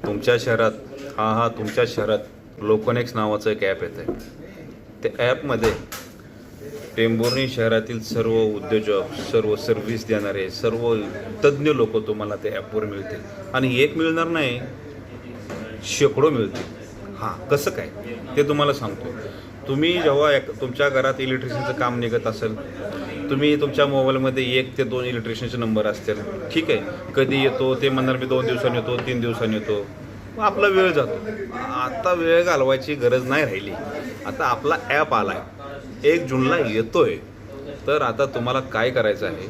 तुमच्या शहरात तुमच्या शहरात लोकनेक्स नावाचं एक ॲप येतं आहे. त्या ॲपमध्ये टेंभुर्णी शहरातील सर्व उद्योजक, सर्व सर्व्हिस देणारे, सर्व तज्ज्ञ लोक तुम्हाला त्या ॲपवर मिळतील. आणि एक मिळणार नाही, शेकडो मिळतील. कसं काय ते तुम्हाला सांगतो. तुम्ही जेव्हा तुमच्या घरात इलेक्ट्रिशियनचं काम निघत असेल, तुम्ही तुमच्या मोबाईलमध्ये 1 ते 2 इलेक्ट्रिशियनचे नंबर असतील. ठीक आहे, कधी येतो ते म्हणणार मी 2 दिवसांनी येतो, 3 दिवसांनी येतो. आपला वेळ जातो. आता वेळ घालवायची गरज नाही राहिली. आता आपला ॲप आला आहे, 1 जूनला येतोय. तर आता तुम्हाला काय करायचं आहे,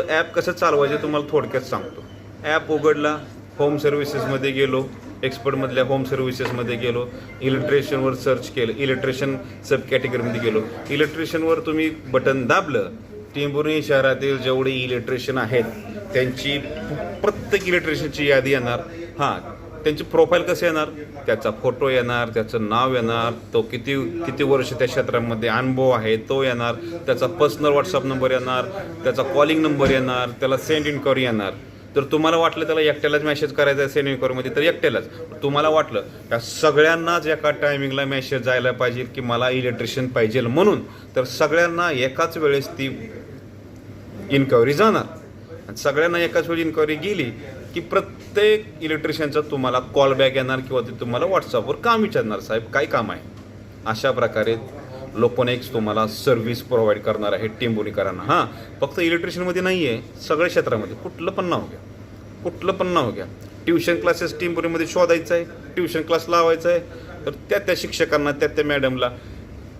ॲप कसं चालवायचं तुम्हाला थोडक्यात सांगतो. ॲप उघडला, होम सर्व्हिसेसमध्ये गेलो, एक्सपर्टमधल्या होम सर्व्हिसेसमध्ये गेलो, इलेक्ट्रिशियनवर सर्च केलं, इलेक्ट्रिशियन सब कॅटेगरीमध्ये गेलो. इलेक्ट्रिशियनवर तुम्ही बटन दाबलं, टेंभुर्णी शहरातील जेवढे इलेक्ट्रिशियन आहेत त्यांची प्रत्येक इलेक्ट्रिशियनची यादी येणार. त्यांची प्रोफाईल कसं येणार, त्याचा फोटो येणार, त्याचं नाव येणार, तो किती वर्ष त्या क्षेत्रामध्ये अनुभव आहे तो येणार, त्याचा पर्सनल व्हॉट्सअप नंबर येणार, त्याचा कॉलिंग नंबर येणार, त्याला सेंड इन्क्वायरी येणार. तर तुम्हाला वाटलं त्याला एकट्यालाच मेसेज करायचा आहे सेंड इन्क्वायरीमध्ये तर एकट्यालाच. तुम्हाला वाटलं त्या सगळ्यांनाच एका टायमिंगला मेसेज जायला पाहिजे की मला इलेक्ट्रिशियन पाहिजे म्हणून, तर सगळ्यांना एकाच वेळेस ती इन्क्वायरी जाणार. आणि सगळ्यांना एकाच वेळी इन्क्वायरी गेली की प्रत्येक इलेक्ट्रिशियनचा तुम्हाला कॉल बॅक येणार किंवा ते तुम्हाला व्हॉट्सअपवर काम विचारणार, साहेब काय काम आहे. अशा प्रकारे लोकनेक्स तुम्हाला सर्व्हिस प्रोव्हाइड करणार आहे टेंभुर्णीकरांना. फक्त इलेक्ट्रिशियनमध्ये नाही आहे, सगळ्या क्षेत्रामध्ये. कुठलं पण नाव घ्या. ट्युशन क्लासेस टेंभुर्णीमध्ये शोधायचं आहे, ट्युशन क्लास लावायचा आहे, तर त्या शिक्षकांना, त्या मॅडमला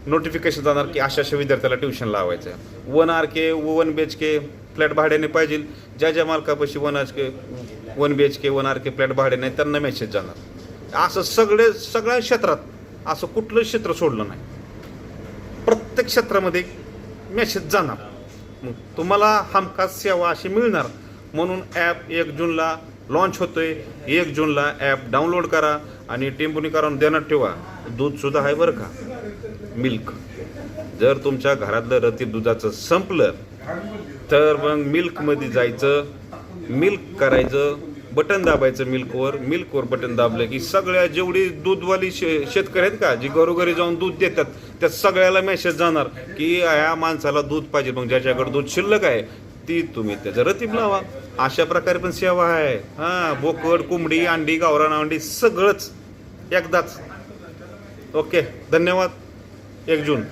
नोटिफिकेशन जाणार की अशा विद्यार्थ्याला ट्युशन लावायचं आहे. 1 RK 1 BHK फ्लॅट भाड्याने पाहिजे. ज्या मालकापाशी 1 BHK 1 RK फ्लॅट भाड्याने त्यांना मेसेज जाणार. असं सगळ्या क्षेत्रात असं कुठलं क्षेत्र सोडलं नाही. प्रत्येक क्षेत्रामध्ये मेसेज जाणार. मग तुम्हाला हमखास सेवा अशी मिळणार. म्हणून ॲप 1 जूनला लॉन्च होतोय. 1 जूनला ॲप डाउनलोड करा आणि टेंभुर्णीकरांना देण्यात ठेवा. दूधसुद्धा आहे बरं का, मिल्क. जर तुमच्या घरातलं रतीब दुधाचं संपलं तर मग मिल्कमध्ये जायचं, मिल्क करायचं, बटन दाबायचं मिल्कवर बटन दाबलं की सगळ्या जेवढी दूधवाली शेतकरी आहेत का, जी घरोघरी जाऊन दूध देतात, त्या सगळ्याला मेसेज जाणार की ह्या माणसाला दूध पाहिजे. मग ज्याच्याकडे दूध शिल्लक आहे ती तुम्ही त्याचं रतीब लावा. अशा प्रकारे पण सेवा आहे. बोकड, कोंबडी, अंडी, गावरान अंडी सगळंच एकदाच. ओके, धन्यवाद. 1 जून.